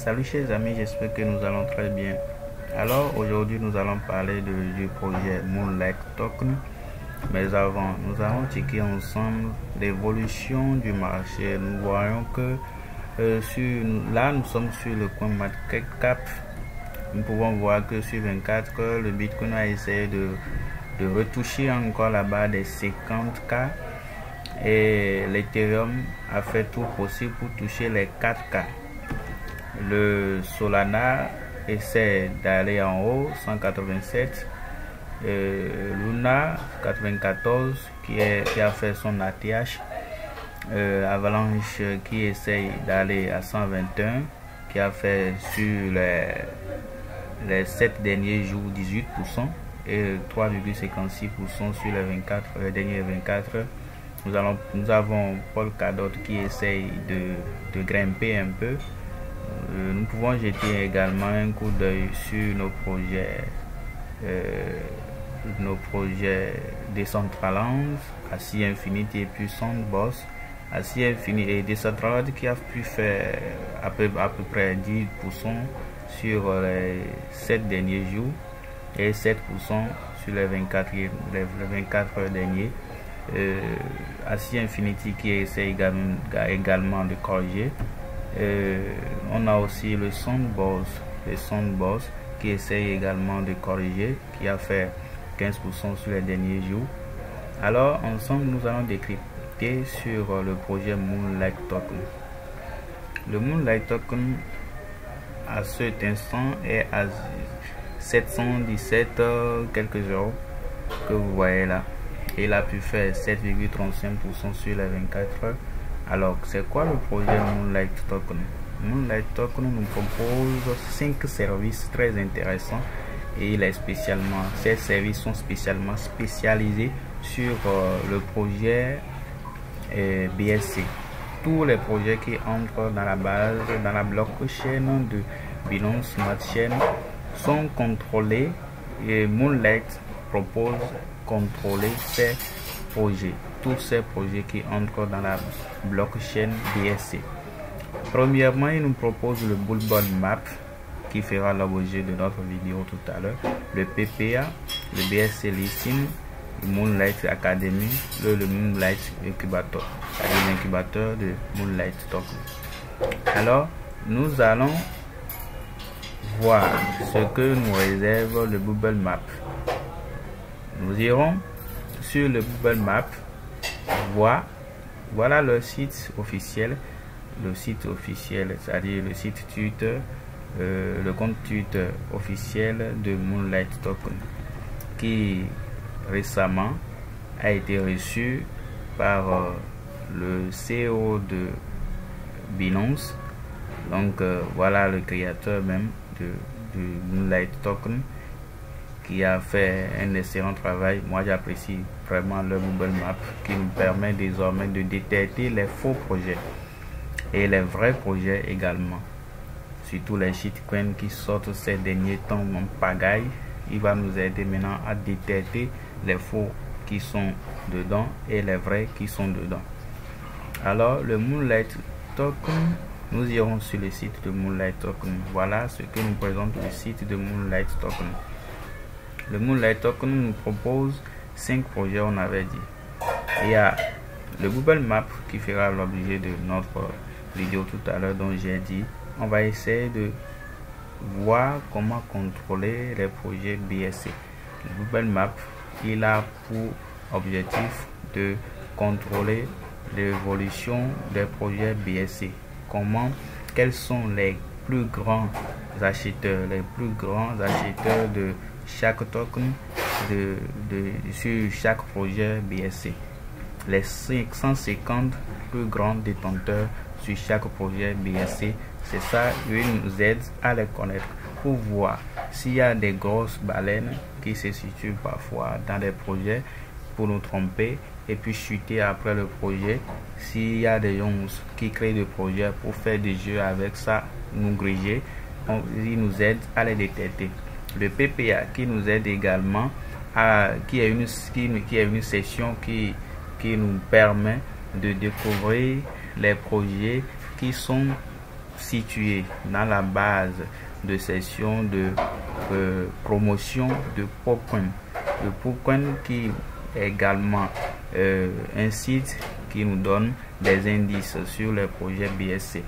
Salut chers amis, j'espère que nous allons très bien. Alors aujourd'hui nous allons parler du projet Moonlight Token. Mais avant, nous allons checker ensemble l'évolution du marché. Nous voyons que là nous sommes sur le coin market cap. Nous pouvons voir que sur 24 heures, le Bitcoin a essayé de retoucher encore la barre des 50K. Et l'Ethereum a fait tout possible pour toucher les 4K. Le Solana essaie d'aller en haut, 187. Luna 94 qui a fait son ATH. Avalanche qui essaye d'aller à 121, qui a fait sur les 7 derniers jours 18% et 3,56% sur les derniers 24 heures. Nous avons Polkadot qui essaye de grimper un peu. Nous pouvons jeter également un coup d'œil sur nos projets Decentraland, Axie Infinity et puis Sandbox. Axie Infinity et Decentraland qui a pu faire à peu près 10% sur les 7 derniers jours et 7% sur les 24 heures derniers. Axie Infinity qui essaie également de corriger. On a aussi le Sandbox qui essaye également de corriger, qui a fait 15% sur les derniers jours. Alors ensemble nous allons décrypter sur le projet Moonlight Token. Le Moonlight Token à cet instant est à 717 quelques euros que vous voyez là. Il a pu faire 7,35% sur les 24 heures. Alors, c'est quoi le projet Moonlight Token? Moonlight Token nous propose 5 services très intéressants et ces services sont spécialement spécialisés sur le projet BSC. Tous les projets qui entrent dans la blockchain de Binance Smart Chain sont contrôlés et Moonlight propose contrôler ces projets, tous ces projets qui entrent dans la blockchain BSC. Premièrement, il nous propose le Bullball Map qui fera l'objet de notre vidéo tout à l'heure, le PPA, le BSC Listing, le Moonlight Academy, le Moonlight Incubator, l'incubateur de Moonlight Token. Alors, nous allons voir ce que nous réserve le Bubble Map. Nous irons sur le Google Maps, voilà le site officiel, c'est-à-dire le site Twitter, le compte Twitter officiel de Moonlight Token, qui récemment a été reçu par le CEO de Binance. Donc voilà le créateur même de Moonlight Token, qui a fait un excellent travail. Moi j'apprécie vraiment le Google Maps qui nous permet désormais de détecter les faux projets et les vrais projets également. Surtout les shitcoins qui sortent ces derniers temps en pagaille, il va nous aider maintenant à détecter les faux qui sont dedans et les vrais qui sont dedans. Alors le Moonlight Token, nous irons sur le site de Moonlight Token. Voilà ce que nous présente le site de Moonlight Token. Le Moonlight Token nous propose 5 projets, on avait dit. Il y a le Google Maps qui fera l'objet de notre vidéo tout à l'heure dont j'ai dit. On va essayer de voir comment contrôler les projets BSC. Le Google Maps, il a pour objectif de contrôler l'évolution des projets BSC. Quels sont les plus grands acheteurs de chaque token sur chaque projet BSC, les 550 plus grands détenteurs sur chaque projet BSC. C'est ça, il nous aide à les connaître pour voir s'il y a des grosses baleines qui se situent parfois dans des projets pour nous tromper et puis chuter après le projet. S'il y a des gens qui créent des projets pour faire des jeux avec ça, nous griller, il nous aide à les détecter. Le PPA qui nous aide également qui est une session qui nous permet de découvrir les projets qui sont situé dans la base de session de promotion de PopCoin. Le PopCoin qui est également un site qui nous donne des indices sur les projets BSC.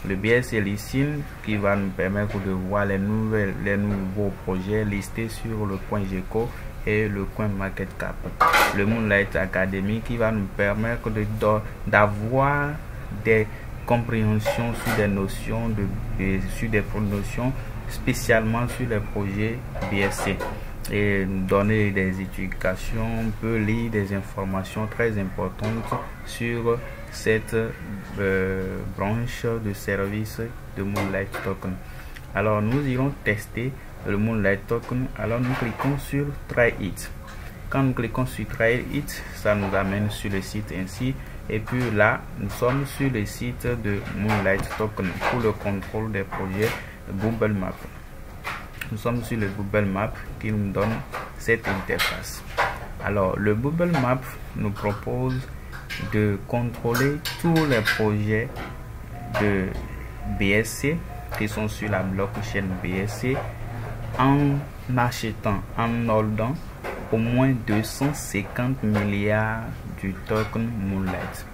Le BSC Listing qui va nous permettre de voir les nouveaux projets listés sur le CoinGecko et le CoinMarketCap. Le Moonlight Academy qui va nous permettre d'avoir des compréhensions sur des notions sur des notions spécialement sur les projets BSC et nous donner des éducations. On peut lire des informations très importantes sur cette branche de service de Moonlight Token. Alors nous irons tester le Moonlight Token. Alors nous cliquons sur Try It. Quand nous cliquons sur Try It, ça nous amène sur le site ainsi. Et puis là, nous sommes sur le site de Moonlight Token pour le contrôle des projets Google Maps. Nous sommes sur le Google Maps qui nous donne cette interface. Alors le Google Maps nous propose de contrôler tous les projets de BSC qui sont sur la blockchain BSC en achetant, en holdant au moins 250 milliards du token Moonlight.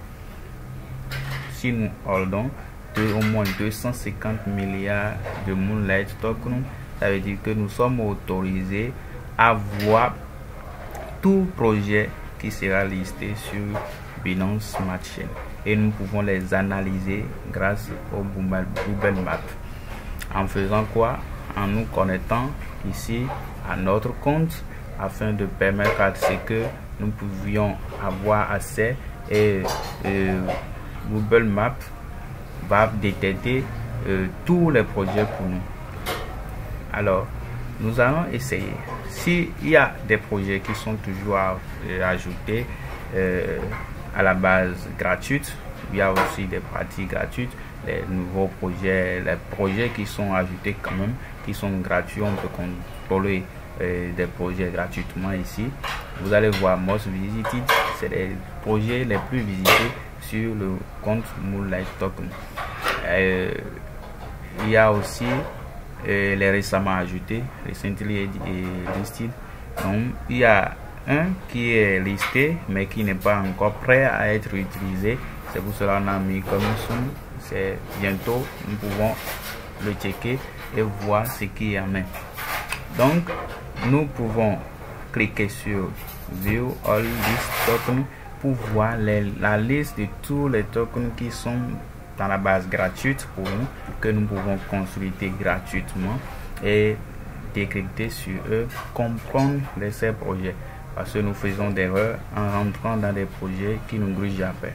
Si nous holdons au moins 250 milliards de Moonlight token, ça veut dire que nous sommes autorisés à voir tout projet qui sera listé sur Binance Smart Chain et nous pouvons les analyser grâce au Google Maps. En faisant quoi? En nous connectant ici à notre compte afin de permettre à ce que nous pouvions avoir accès et Google Maps va détecter tous les projets pour nous. Alors nous allons essayer. S'il y a des projets qui sont toujours ajoutés à la base gratuite, il y a aussi des parties gratuites, les nouveaux projets, les projets qui sont ajoutés quand même, qui sont gratuits. On peut contrôler des projets gratuitement ici. Vous allez voir Most Visited, c'est les projets les plus visités sur le compte Moonlight Token. Il y a aussi les récemment ajoutés, recently listed. Donc il y a un qui est listé mais qui n'est pas encore prêt à être utilisé. C'est pour cela qu'on a mis comme soon. C'est bientôt, nous pouvons le checker et voir ce qu'il y en a. Donc nous pouvons cliquer sur View All List Tokens pour voir la liste de tous les tokens qui sont dans la base gratuite pour nous, que nous pouvons consulter gratuitement et décrypter sur eux, comprendre ces projets, parce que nous faisons des erreurs en rentrant dans des projets qui nous grugent à faire.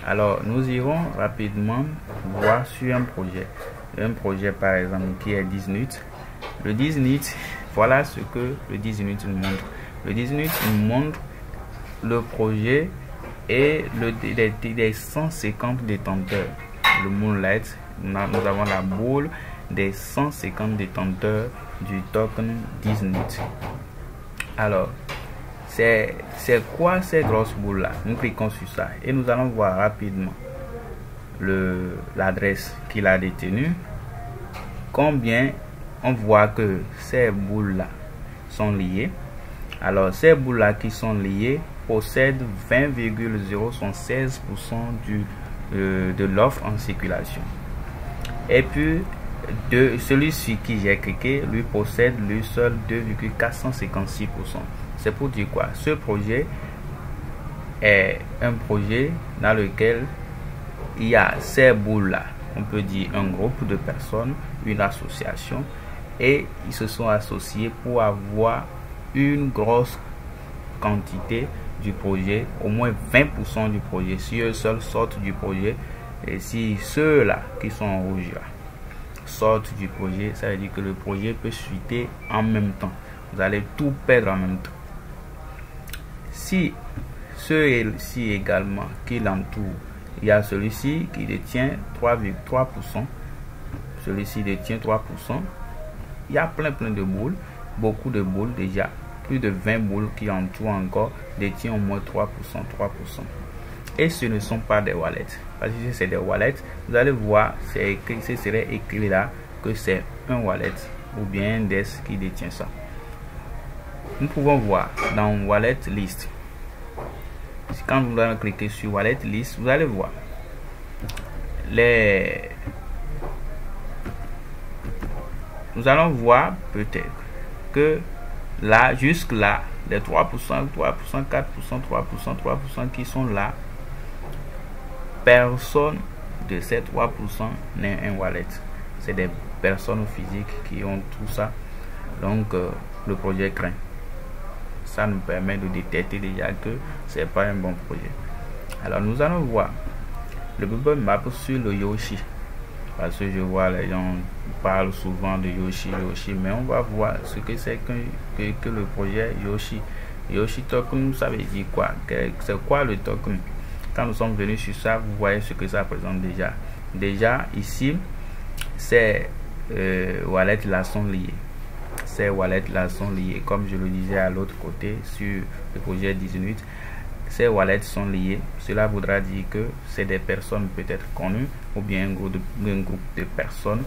Alors nous irons rapidement voir sur un projet par exemple qui est 10 minutes. Le 10 minutes, voilà ce que le 10 minutes nous montre. Le 10 minutes nous montre le projet et des 150 détenteurs. Le Moonlight, nous avons la boule des 150 détenteurs du token 10 minutes. Alors c'est quoi ces grosses boules là? Nous cliquons sur ça et nous allons voir rapidement l'adresse qu'il a détenue, combien. On voit que ces boules là sont liées. Alors ces boules là qui sont liées possèdent 20,016% de l'offre en circulation. Et puis celui-ci qui j'ai cliqué lui possède lui seul 2,456%. C'est pour dire quoi? Ce projet est un projet dans lequel il y a ces boules là. On peut dire un groupe de personnes, une association, et ils se sont associés pour avoir une grosse quantité du projet, au moins 20% du projet. Si eux seuls sortent du projet, et si ceux-là qui sont en rouge là sortent du projet, ça veut dire que le projet peut chuter en même temps. Vous allez tout perdre en même temps. Si ceux-ci également qui l'entourent, il y a celui-ci qui détient 3,3%, celui-ci détient 3%. Il y a plein de boules, beaucoup de boules déjà, plus de 20 boules qui entourent encore, détient au moins 3%. et ce ne sont pas des wallets. Parce que si c'est des wallets, vous allez voir, c'est écrit, ce serait écrit là que c'est un wallet ou bien un desk qui détient ça. Nous pouvons voir dans Wallet List. Quand vous allez cliquer sur Wallet List, vous allez voir nous allons voir peut-être que là, jusque là, les 3%, 3%, 4%, 3%, 3% qui sont là, personne de ces 3% n'est un wallet. C'est des personnes physiques qui ont tout ça. Donc le projet craint. Ça nous permet de détecter déjà que c'est pas un bon projet. Alors nous allons voir le bubble map sur le Yoshi, parce que je vois les gens parlent souvent de Yoshi, mais on va voir ce que c'est que le projet Yoshi token. Ça veut dire quoi? C'est quoi le token? Quand nous sommes venus sur ça, vous voyez ce que ça représente déjà ici. Ces wallets là sont liés. Ces wallets là sont liés, comme je le disais à l'autre côté sur le projet 18. Ces wallets sont liés. Cela voudra dire que c'est des personnes peut-être connues ou bien un groupe de personnes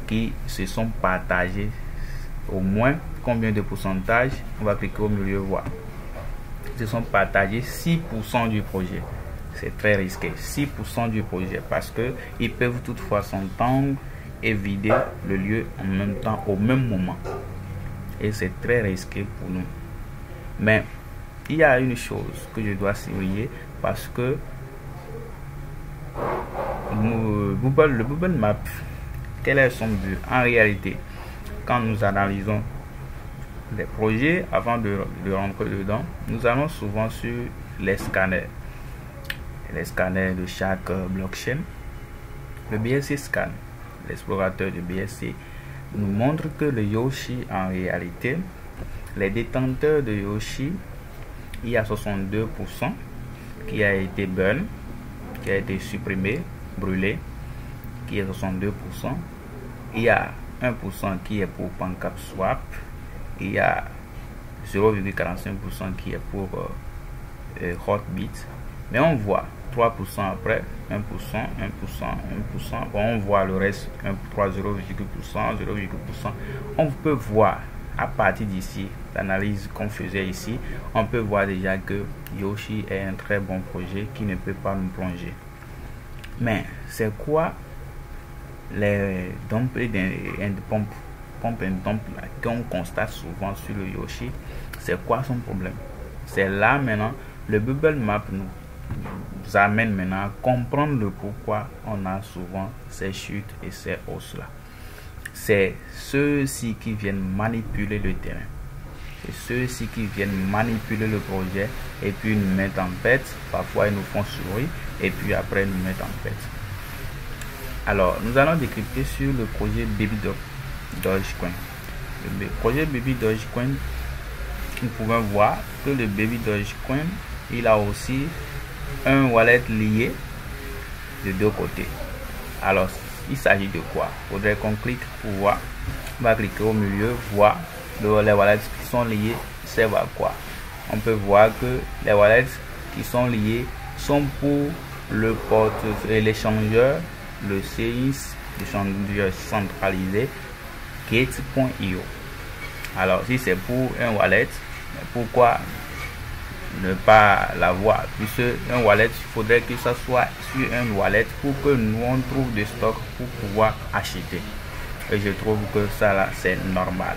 qui se sont partagées au moins combien de pourcentage. On va cliquer au milieu voir. Ils se sont partagés 6% du projet. C'est très risqué, 6% du projet, parce que ils peuvent toutefois s'entendre et vider le lieu en même temps, au même moment. Et c'est très risqué pour nous. Mais il y a une chose que je dois surveiller, parce que le Bubble Map, quel est son but? En réalité, quand nous analysons les projets, avant de rentrer dedans, nous allons souvent sur les scanners de chaque blockchain. Le BSC Scan, l'explorateur de BSC, nous montre que le Yoshi, en réalité, les détenteurs de Yoshi, il y a 62% qui a été burn, qui a été supprimé, brûlé, qui est 62%. Il y a 1% qui est pour PancakeSwap. Il y a 0,45% qui est pour Hotbit. Mais on voit 3% après, 1%, 1%, 1%. Bon, on voit le reste, 0,%. On peut voir à partir d'ici, l'analyse qu'on faisait ici, on peut voir déjà que Yoshi est un très bon projet qui ne peut pas nous plonger. Mais c'est quoi les dump and pump and dump qu'on constate souvent sur le Yoshi? C'est quoi son problème? C'est là maintenant, le Bubble Map nous amène maintenant à comprendre le pourquoi on a souvent ces chutes et ces hausses là. C'est ceux-ci qui viennent manipuler le terrain. C'est ceux-ci qui viennent manipuler le projet et puis nous mettent en perte. Parfois ils nous font sourire et puis après nous mettent en perte. Alors nous allons décrypter sur le projet Baby Dogecoin. Le projet Baby Dogecoin, nous pouvons voir que le Baby Dogecoin, il a aussi un wallet lié de deux côtés. Alors il s'agit de quoi? Il faudrait qu'on clique pour voir. On va cliquer au milieu, voir les wallets qui sont liés servent à quoi. On peut voir que les wallets qui sont liés sont pour le portefeuille, l'échangeur, le CIS, l'échangeur centralisé Gate.io. Alors si c'est pour un wallet, pourquoi ne pas l'avoir? Puisque un wallet, il faudrait que ça soit sur un wallet pour que nous on trouve des stocks pour pouvoir acheter. Et je trouve que ça là c'est normal,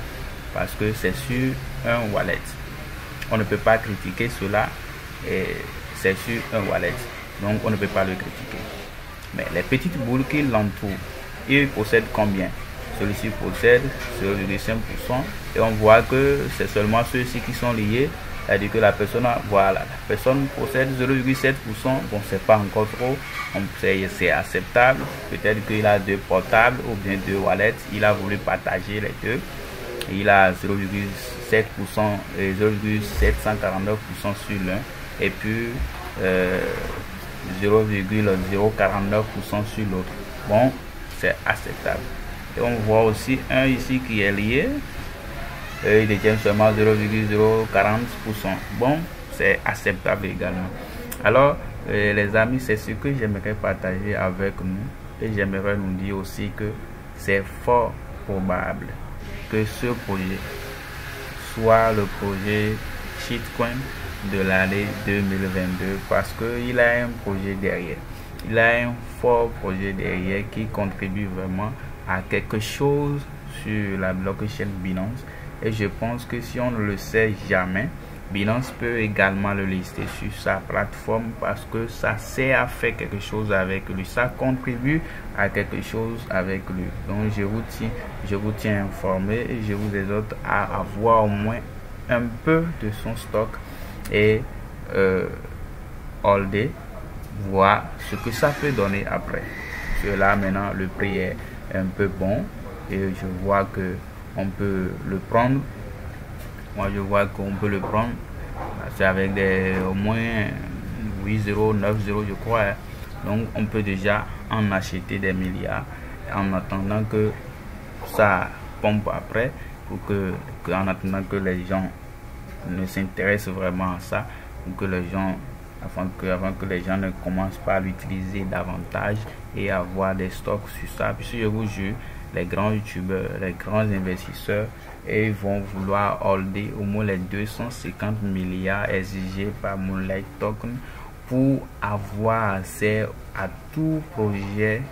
parce que c'est sur un wallet. On ne peut pas critiquer cela, et c'est sur un wallet, donc on ne peut pas le critiquer. Mais les petites boules qui l'entourent, ils possèdent combien? Celui-ci possède 0,5%, et on voit que c'est seulement ceux-ci qui sont liés. C'est-à-dire que la personne, voilà, la personne possède 0,7%. Bon, c'est pas encore trop, c'est acceptable. Peut-être qu'il a deux portables ou bien deux wallets. Il a voulu partager les deux. Il a 0,7% et 0,749% sur l'un, et puis 0,049% sur l'autre. Bon, c'est acceptable. Et on voit aussi un ici qui est lié. Il détient seulement 0,040%. Bon, c'est acceptable également. Alors les amis, c'est ce que j'aimerais partager avec nous, et j'aimerais nous dire aussi que c'est fort probable que ce projet soit le projet shitcoin de l'année 2022, parce qu'il a un projet derrière. Il a un fort projet derrière qui contribue vraiment à quelque chose sur la blockchain Binance. Et je pense que si on ne le sait jamais, Binance peut également le lister sur sa plateforme, parce que ça sert à faire quelque chose avec lui, ça contribue à quelque chose avec lui. Donc je vous tiens informé, et je vous exhorte à avoir au moins un peu de son stock et holder, voir ce que ça peut donner après. Parce que là maintenant le prix est un peu bon, et je vois que on peut le prendre. Moi je vois qu'on peut le prendre, c'est avec au moins 8,0, 9,0 je crois. Donc on peut déjà en acheter des milliards en attendant que ça pompe après, pour en attendant que les gens ne s'intéressent vraiment à ça, pour que les gens, avant que les gens ne commencent pas à l'utiliser davantage et avoir des stocks sur ça. Puisque je vous jure, les grands youtubeurs, les grands investisseurs, et ils vont vouloir holder au moins les 250 milliards exigés par Moonlight Token pour avoir accès à tout projet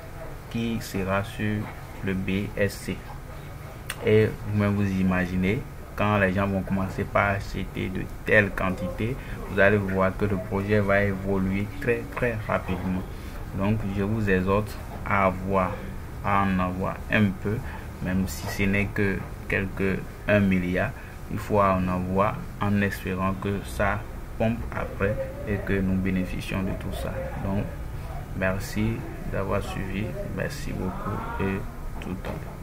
qui sera sur le BSC. Et vous-même vous imaginez, quand les gens vont commencer par acheter de telles quantités, vous allez voir que le projet va évoluer très rapidement. Donc je vous exhorte à en avoir un peu, même si ce n'est que quelques 1 milliard. Il faut en avoir, en espérant que ça pompe après et que nous bénéficions de tout ça. Donc merci d'avoir suivi, merci beaucoup et tout le temps.